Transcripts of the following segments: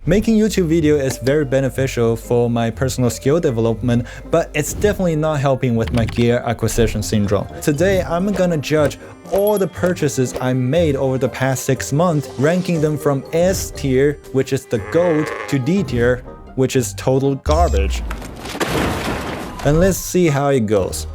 Making YouTube video is very beneficial for my personal skill development, but it's definitely not helping with my gear acquisition syndrome. Today, I'm gonna judge all the purchases I made over the past 6 months, ranking them from S tier, which is the gold, to D tier, which is total garbage. And let's see how it goes.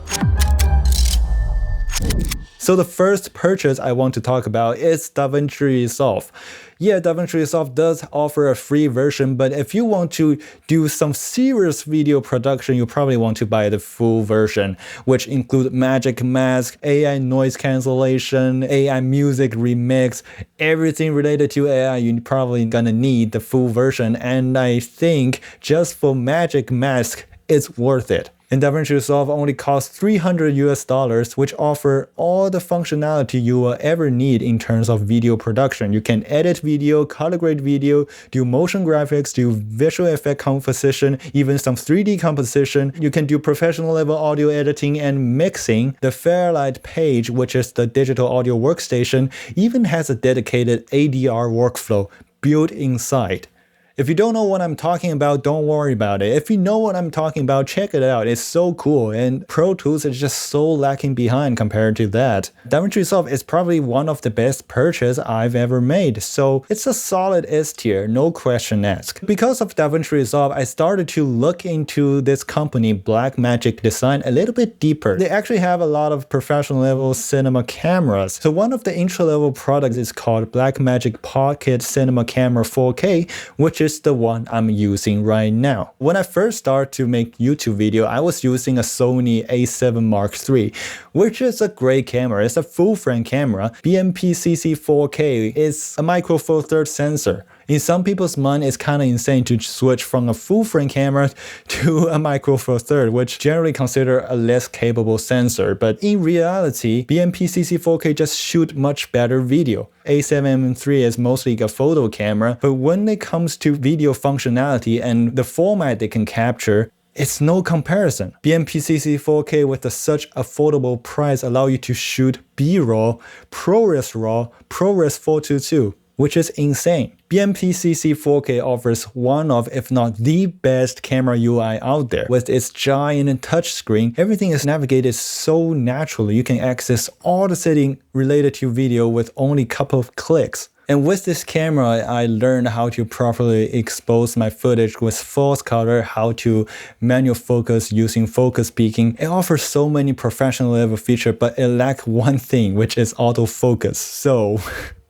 So the first purchase I want to talk about is Davinci Resolve. Yeah, Davinci Resolve does offer a free version, but if you want to do some serious video production, you probably want to buy the full version, which include magic mask, AI noise cancellation, AI music remix, everything related to AI. You're probably gonna need the full version, and I think just for magic mask, it's worth it. And Davinci Resolve only costs $300 which offer all the functionality you will ever need in terms of video production. You can edit video, color grade video, do motion graphics, do visual effect composition, even some 3D composition. You can do professional level audio editing and mixing. The Fairlight page, which is the digital audio workstation, even has a dedicated ADR workflow built inside. If you don't know what I'm talking about, don't worry about it. If you know what I'm talking about, check it out. It's so cool, and Pro Tools is just so lacking behind compared to that. Davinci Resolve is probably one of the best purchases I've ever made, so it's a solid S tier, no question asked. Because of Davinci Resolve, I started to look into this company, Blackmagic Design, a little bit deeper. They actually have a lot of professional level cinema cameras. So one of the entry level products is called Blackmagic Pocket Cinema Camera 4K, which is the one I'm using right now. When I first started to make YouTube video, I was using a Sony a7 Mark III, which is a great camera. It's a full frame camera. BMPCC 4K is a micro four thirds sensor. In some people's mind, it's kind of insane to switch from a full frame camera to a micro four thirds, which generally considered a less capable sensor. But in reality, BMPCC 4K just shoot much better video. A7 III is mostly a photo camera, but when it comes to video functionality and the format they can capture, it's no comparison. BMPCC 4K with such affordable price allow you to shoot B-roll, ProRes RAW, ProRes 422. Which is insane. BMPCC 4K offers one of, if not the best camera UI out there. With its giant touchscreen, everything is navigated so naturally. You can access all the settings related to video with only a couple of clicks. And with this camera, I learned how to properly expose my footage with false color, how to manual focus using focus peaking. It offers so many professional level features, but it lacks one thing, which is autofocus. So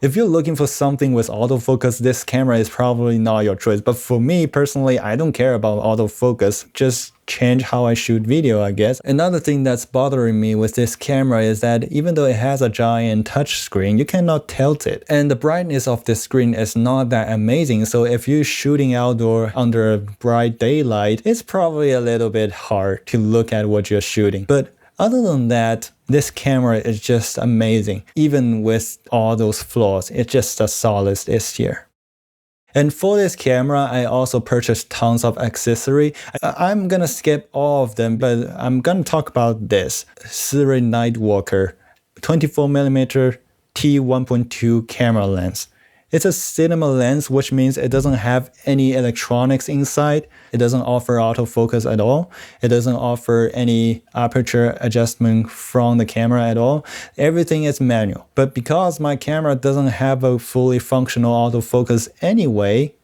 if you're looking for something with autofocus, this camera is probably not your choice. But for me personally, I don't care about autofocus. Just change how I shoot video, I guess. Another thing that's bothering me with this camera is that even though it has a giant touch screen, you cannot tilt it. And the brightness of the screen is not that amazing. So if you're shooting outdoor under bright daylight, it's probably a little bit hard to look at what you're shooting. But other than that, this camera is just amazing. Even with all those flaws, it's just a solid S tier. And for this camera, I also purchased tons of accessory. I'm gonna skip all of them, but I'm gonna talk about this. Sirui Nightwalker 24mm t1.2 camera lens. It's a cinema lens, which means it doesn't have any electronics inside. It doesn't offer autofocus at all. It doesn't offer any aperture adjustment from the camera at all. Everything is manual. But because my camera doesn't have a fully functional autofocus anyway,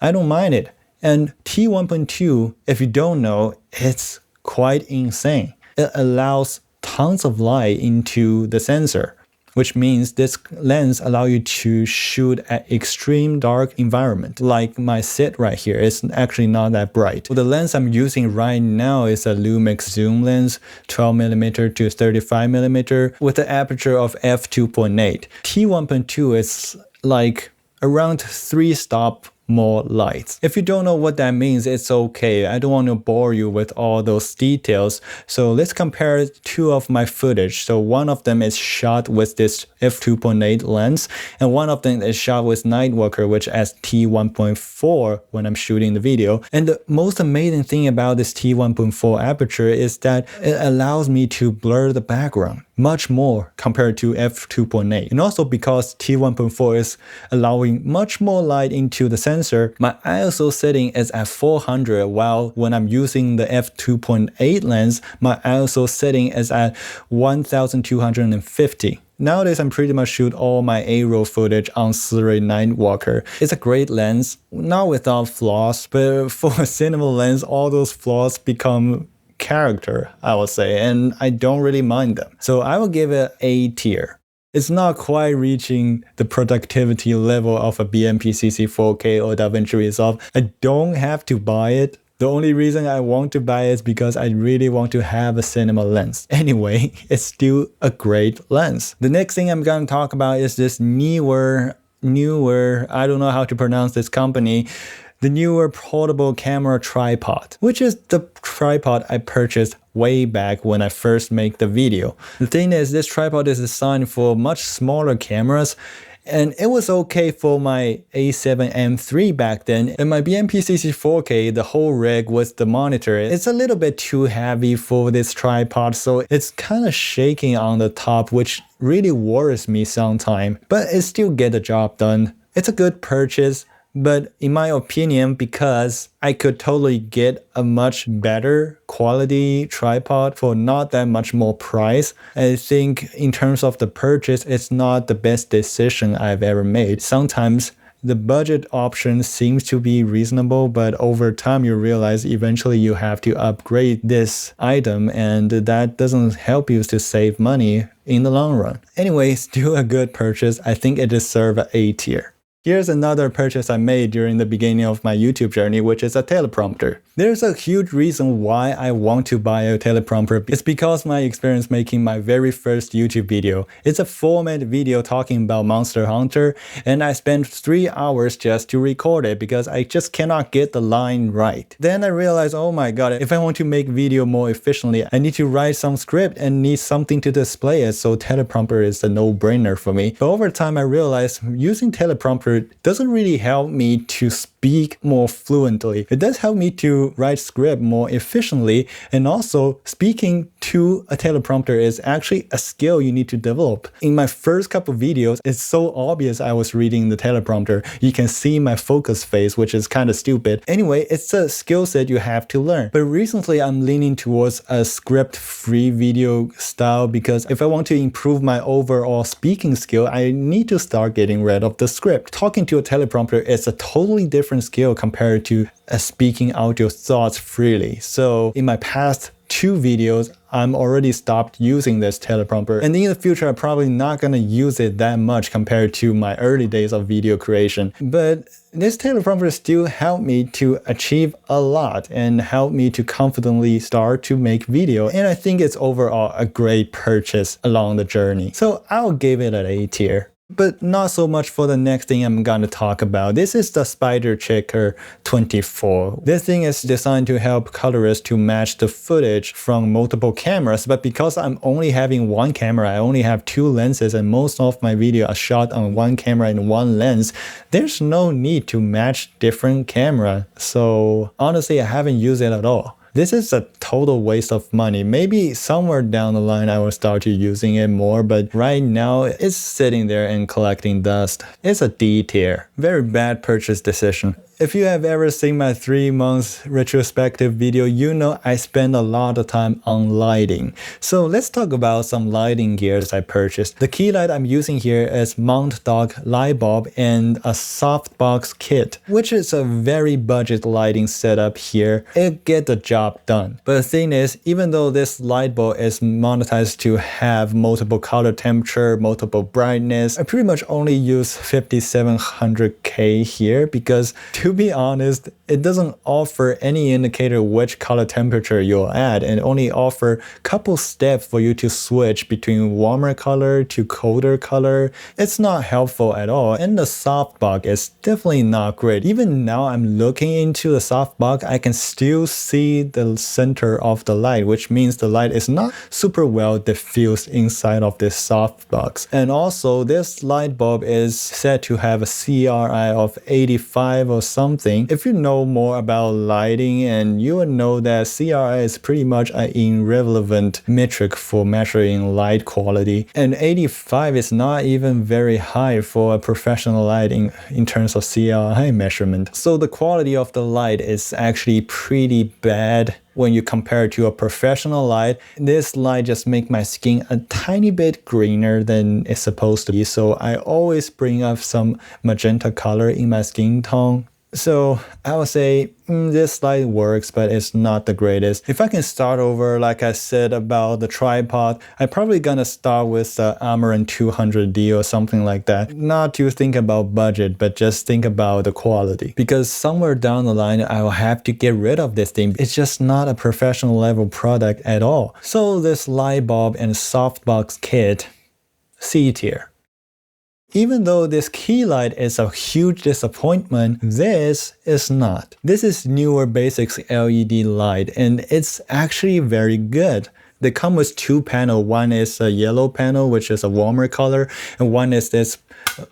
I don't mind it. And T1.2, if you don't know, it's quite insane. It allows tons of light into the sensor, which means this lens allows you to shoot at extreme dark environment. Like my set right here, it's actually not that bright. The lens I'm using right now is a Lumix zoom lens, 12mm to 35mm with an aperture of f2.8. T1.2 is like around 3 stops more lights. If you don't know what that means, it's okay. I don't want to bore you with all those details. So let's compare two of my footage. So one of them is shot with this f2.8 lens, and one of them is shot with Nightwalker, which has t1.4 when I'm shooting the video. And the most amazing thing about this t1.4 aperture is that it allows me to blur the background, much more compared to f2.8. And also because T1.4 is allowing much more light into the sensor, my ISO setting is at 400, while when I'm using the f2.8 lens, my ISO setting is at 1250. Nowadays, I'm pretty much shoot all my A-roll footage on Sirui Nightwalker. It's a great lens, not without flaws, but for a cinema lens, all those flaws become character, I would say, and I don't really mind them. So I will give it A tier. It's not quite reaching the productivity level of a BMPCC 4K or Davinci Resolve. I don't have to buy it. The only reason I want to buy it is because I really want to have a cinema lens. Anyway, it's still a great lens. The next thing I'm going to talk about is this NEEWER, I don't know how to pronounce this company, the NEEWER portable camera tripod, which is the tripod I purchased way back when I first made the video. The thing is, this tripod is designed for much smaller cameras, and it was okay for my A7M III back then. And my BMPCC 4K, the whole rig with the monitor, it's a little bit too heavy for this tripod, so it's kind of shaking on the top, which really worries me sometimes. But it still get the job done. It's a good purchase. But in my opinion, because I could totally get a much better quality tripod for not that much more price, I think in terms of the purchase, it's not the best decision I've ever made. Sometimes the budget option seems to be reasonable, but over time you realize eventually you have to upgrade this item, and that doesn't help you to save money in the long run. Anyway, still a good purchase. I think it deserves an A tier. Here's another purchase I made during the beginning of my YouTube journey, which is a teleprompter. There's a huge reason why I want to buy a teleprompter. It's because my experience making my very first YouTube video. It's a 4-minute video talking about Monster Hunter, and I spent 3 hours just to record it because I just cannot get the line right. Then I realized, oh my god, if I want to make video more efficiently, I need to write some script and need something to display it, so teleprompter is a no-brainer for me. But over time I realized using teleprompter doesn't really help me to speak more fluently. It does help me to write script more efficiently, and also speaking to a teleprompter is actually a skill you need to develop. In my first couple videos, it's so obvious I was reading the teleprompter. You can see my focus face, which is kind of stupid. Anyway, it's a skill set you have to learn. But recently I'm leaning towards a script-free video style because if I want to improve my overall speaking skill, I need to start getting rid of the script. Talking to a teleprompter is a totally different skill compared to speaking out your thoughts freely. So in my past 2 videos, I'm already stopped using this teleprompter, and in the future I'm probably not gonna use it that much compared to my early days of video creation. But this teleprompter still helped me to achieve a lot and helped me to confidently start to make video, and I think it's overall a great purchase along the journey. So I'll give it an A tier. But not so much for the next thing I'm going to talk about. This is the SpyderCheckr 24. This thing is designed to help colorists to match the footage from multiple cameras, but because I'm only having one camera, I only have 2 lenses, and most of my video are shot on one camera and one lens, there's no need to match different camera. So honestly, I haven't used it at all. This is a total waste of money. Maybe somewhere down the line I will start to using it more, but right now it's sitting there and collecting dust. It's a D tier. Very bad purchase decision. If you have ever seen my 3-month retrospective video, you know I spend a lot of time on lighting. So let's talk about some lighting gears I purchased. The key light I'm using here is MountDog Light Bulb and a softbox kit, which is a very budget lighting setup here. It gets the job done. But the thing is, even though this light bulb is monetized to have multiple color temperature, multiple brightness, I pretty much only use 5700K here because to be honest, it doesn't offer any indicator which color temperature you'll add, and only offer a couple steps for you to switch between warmer color to colder color. It's not helpful at all, and the softbox is definitely not great. Even now I'm looking into the softbox, I can still see the center of the light, which means the light is not super well diffused inside of this softbox. And also this light bulb is said to have a CRI of 85 or something. If you know more about lighting, and you will know that CRI is pretty much an irrelevant metric for measuring light quality, and 85 is not even very high for a professional lighting in terms of CRI measurement. So the quality of the light is actually pretty bad when you compare it to a professional light. This light just makes my skin a tiny bit greener than it's supposed to be, so I always bring up some magenta color in my skin tone. So I would say this light works, but it's not the greatest. If I can start over, like I said about the tripod, I'm probably gonna start with the Amaran 200D or something like that. Not to think about budget, but just think about the quality. Because somewhere down the line, I will have to get rid of this thing. It's just not a professional level product at all. So this light bulb and softbox kit, C tier. Even though this key light is a huge disappointment, this is not. This is NEEWER Basics LED light, and it's actually very good. They come with two panels. One is a yellow panel, which is a warmer color, and one is this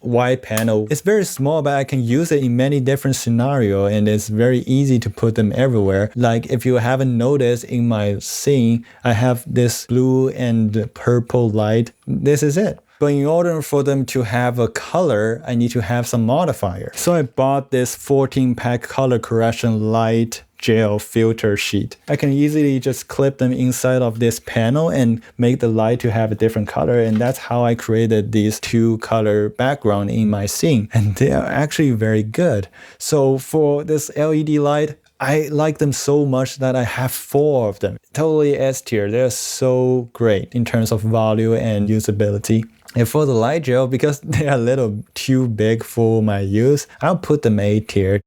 white panel. It's very small, but I can use it in many different scenarios, and it's very easy to put them everywhere. Like if you haven't noticed in my scene, I have this blue and purple light. This is it. But in order for them to have a color, I need to have some modifier. So I bought this 14-pack color correction light gel filter sheet. I can easily just clip them inside of this panel and make the light to have a different color, and that's how I created these two color background in my scene, and they are actually very good. So for this LED light, I like them so much that I have 4 of them. Totally S tier. They're so great in terms of value and usability. And for the light gel, because they are a little too big for my use, I'll put them A tier.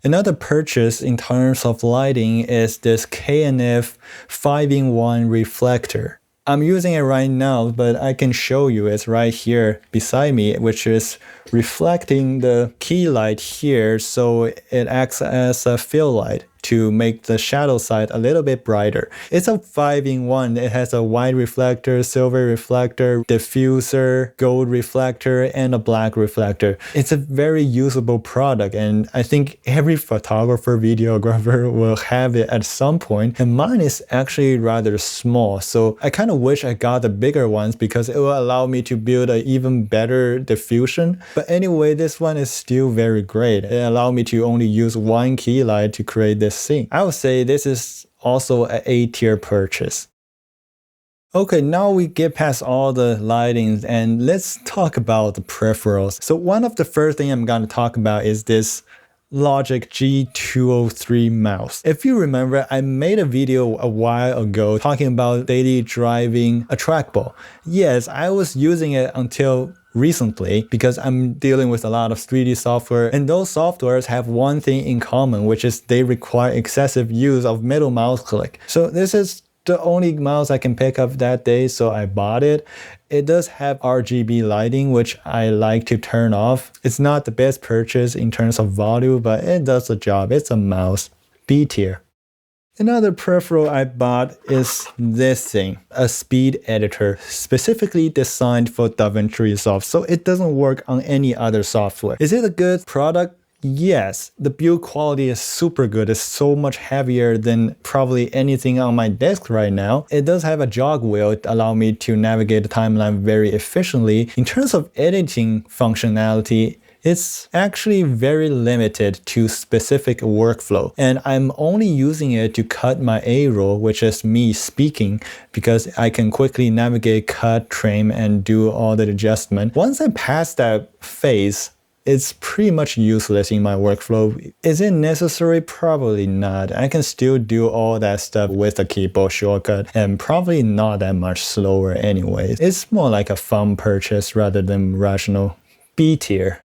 Another purchase in terms of lighting is this KNF 5-in-1 reflector. I'm using it right now, but I can show you it's right here beside me, which is reflecting the key light here, so it acts as a fill light to make the shadow side a little bit brighter. It's a 5-in-1. It has a white reflector, silver reflector, diffuser, gold reflector, and a black reflector. It's a very usable product, and I think every photographer, videographer will have it at some point, and mine is actually rather small, so I kind of wish I got the bigger ones because it will allow me to build an even better diffusion. But anyway, this one is still very great. It allowed me to only use one key light to create this scene. I would say this is also an A tier purchase. Okay, now we get past all the lightings and let's talk about the peripherals. So one of the first thing I'm going to talk about is this Logitech G203 mouse. If you remember, I made a video a while ago talking about daily driving a trackball. Yes, I was using it until recently because I'm dealing with a lot of 3D software, and those softwares have one thing in common, which is they require excessive use of middle mouse click. So this is the only mouse I can pick up that day, so I bought it. It does have RGB lighting, which I like to turn off. It's not the best purchase in terms of value, but it does the job. It's a mouse. B tier. Another peripheral I bought is this thing, a speed editor specifically designed for Davinci Resolve, so it doesn't work on any other software. Is it a good product? Yes, the build quality is super good. It's so much heavier than probably anything on my desk right now. It does have a jog wheel to allow me to navigate the timeline very efficiently. In terms of editing functionality, it's actually very limited to specific workflow, and I'm only using it to cut my A-roll, which is me speaking, because I can quickly navigate, cut, trim, and do all the adjustment. Once I pass that phase, it's pretty much useless in my workflow. Is it necessary? Probably not. I can still do all that stuff with a keyboard shortcut and probably not that much slower anyways. It's more like a fun purchase rather than rational. B tier.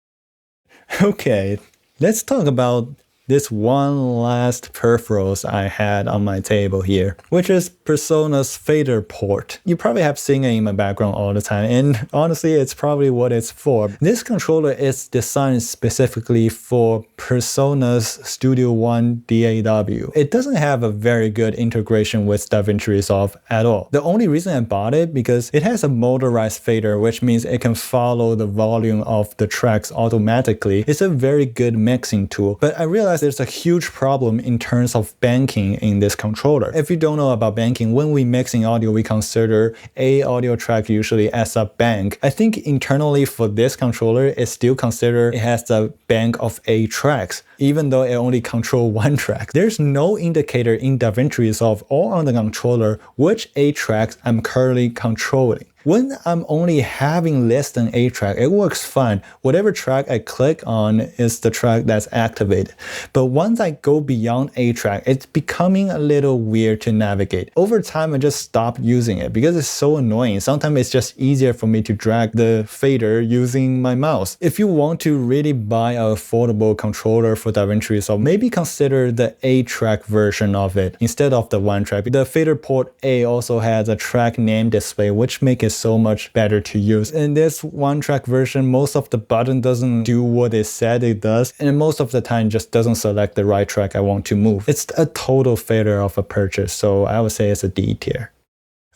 Okay, let's talk about this one last peripherals I had on my table here, which is Persona's Faderport. You probably have seen it in my background all the time, and honestly, it's probably what it's for. This controller is designed specifically for Persona's Studio One DAW. It doesn't have a very good integration with Davinci Resolve at all. The only reason I bought it because it has a motorized fader, which means it can follow the volume of the tracks automatically. It's a very good mixing tool, but I realized there's a huge problem in terms of banking in this controller. If you don't know about banking, when we mixing audio, we consider a audio track usually as a bank. I think internally for this controller, it's still considered it has the bank of A tracks, even though it only controls one track. There's no indicator in Davinci Resolve or on the controller which A tracks I'm currently controlling. When I'm only having less than a track, it works fine. Whatever track I click on is the track that's activated. But once I go beyond a track, it's becoming a little weird to navigate. Over time, I just stopped using it because it's so annoying. Sometimes it's just easier for me to drag the fader using my mouse. If you want to really buy an affordable controller for Davinci Resolve, maybe consider the A-track version of it instead of the one track. The Faderport A also has a track name display, which makes it so much better to use. In this one track version, most of the button doesn't do what it said it does, and most of the time just doesn't select the right track I want to move. It's a total failure of a purchase, so I would say it's a D tier.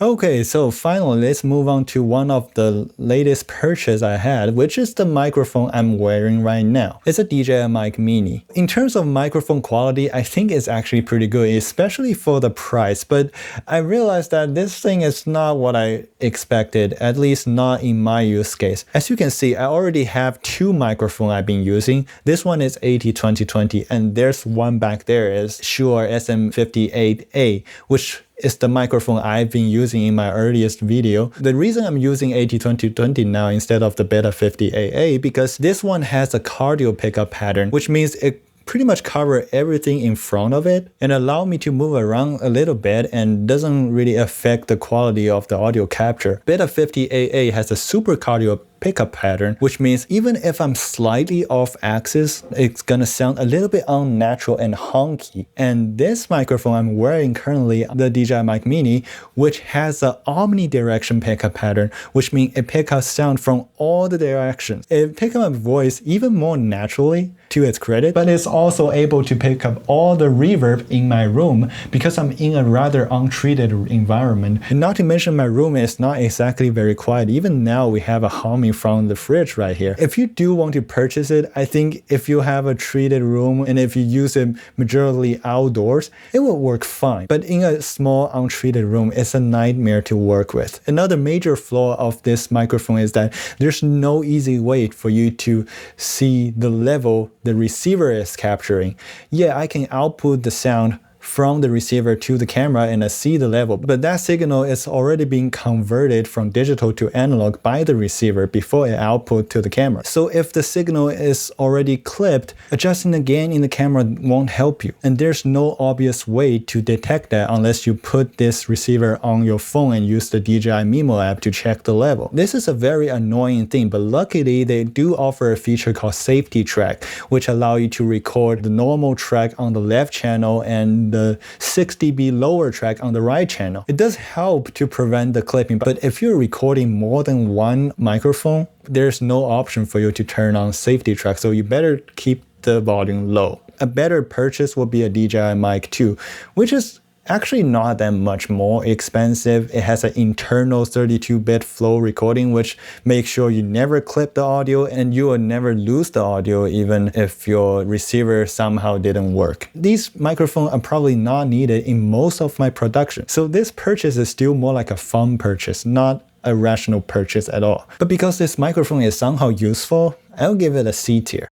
Okay, so finally, let's move on to one of the latest purchase I had, which is the microphone I'm wearing right now. It's a DJI Mic Mini. In terms of microphone quality, I think it's actually pretty good, especially for the price, but I realized that this thing is not what I expected, at least not in my use case. As you can see, I already have two microphones I've been using. This one is AT2020, and there's one back there is Shure SM58A, which is the microphone I've been using in my earliest video. The reason I'm using AT2020 now instead of the Beta 50AA because this one has a cardio pickup pattern, which means it pretty much cover everything in front of it and allow me to move around a little bit and doesn't really affect the quality of the audio capture. Beta 50AA has a super cardio pickup pattern, which means even if I'm slightly off axis, it's gonna sound a little bit unnatural and honky. And this microphone I'm wearing currently, the DJI Mic Mini, which has an omnidirection pickup pattern, which means it picks up sound from all the directions. It picks up my voice even more naturally, to its credit, but it's also able to pick up all the reverb in my room because I'm in a rather untreated environment. And not to mention my room is not exactly very quiet. Even now we have a humming from the fridge right here. If you do want to purchase it, I think if you have a treated room and if you use it majorly outdoors, it will work fine. But in a small untreated room, it's a nightmare to work with. Another major flaw of this microphone is that there's no easy way for you to see the level the receiver is capturing. Yeah, I can output the sound from the receiver to the camera and I see the level, but that signal is already being converted from digital to analog by the receiver before it output to the camera. So if the signal is already clipped, adjusting the gain in the camera won't help you. And there's no obvious way to detect that unless you put this receiver on your phone and use the DJI Mimo app to check the level. This is a very annoying thing, but luckily they do offer a feature called Safety Track, which allow you to record the normal track on the left channel and the 6 dB lower track on the right channel. It does help to prevent the clipping, but if you're recording more than one microphone, there's no option for you to turn on Safety Track, so you better keep the volume low. A better purchase would be a DJI Mic 2, which is actually not that much more expensive. It has an internal 32-bit flow recording, which makes sure you never clip the audio and you will never lose the audio even if your receiver somehow didn't work. These microphones are probably not needed in most of my production. So this purchase is still more like a fun purchase, not a rational purchase at all. But because this microphone is somehow useful, I'll give it a C tier.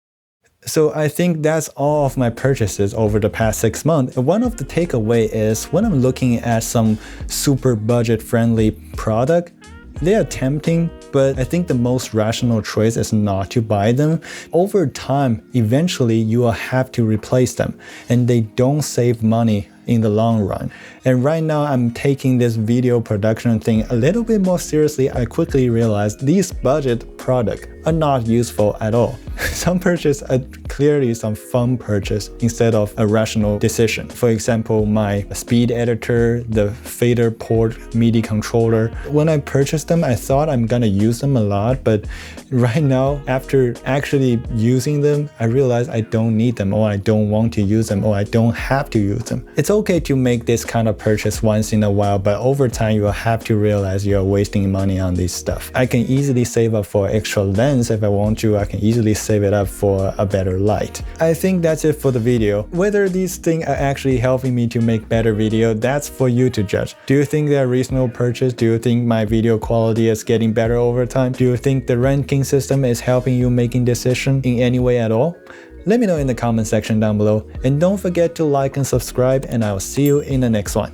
So I think that's all of my purchases over the past 6 months. One of the takeaway is when I'm looking at some super budget friendly product, they are tempting, but I think the most rational choice is not to buy them. Over time, eventually you will have to replace them and they don't save money in the long run. And right now I'm taking this video production thing a little bit more seriously. I quickly realized these budget products are not useful at all. some purchase are clearly some fun purchase instead of a rational decision. For example, my speed editor, the Faderport MIDI controller. When I purchased them, I thought I'm gonna use them a lot, but right now, after actually using them, I realize I don't need them, or I don't want to use them, or I don't have to use them. It's okay to make this kind of purchase once in a while, but over time you will have to realize you're wasting money on this stuff. I can easily save up for extra lens if I want to. I can easily save it up for a better light. I think that's it for the video. Whether these things are actually helping me to make better video, that's for you to judge. Do you think they're reasonable purchase? Do you think my video quality is getting better over time? Do you think the ranking system is helping you making decisions in any way at all? Let me know in the comment section down below, and don't forget to like and subscribe, and I'll see you in the next one.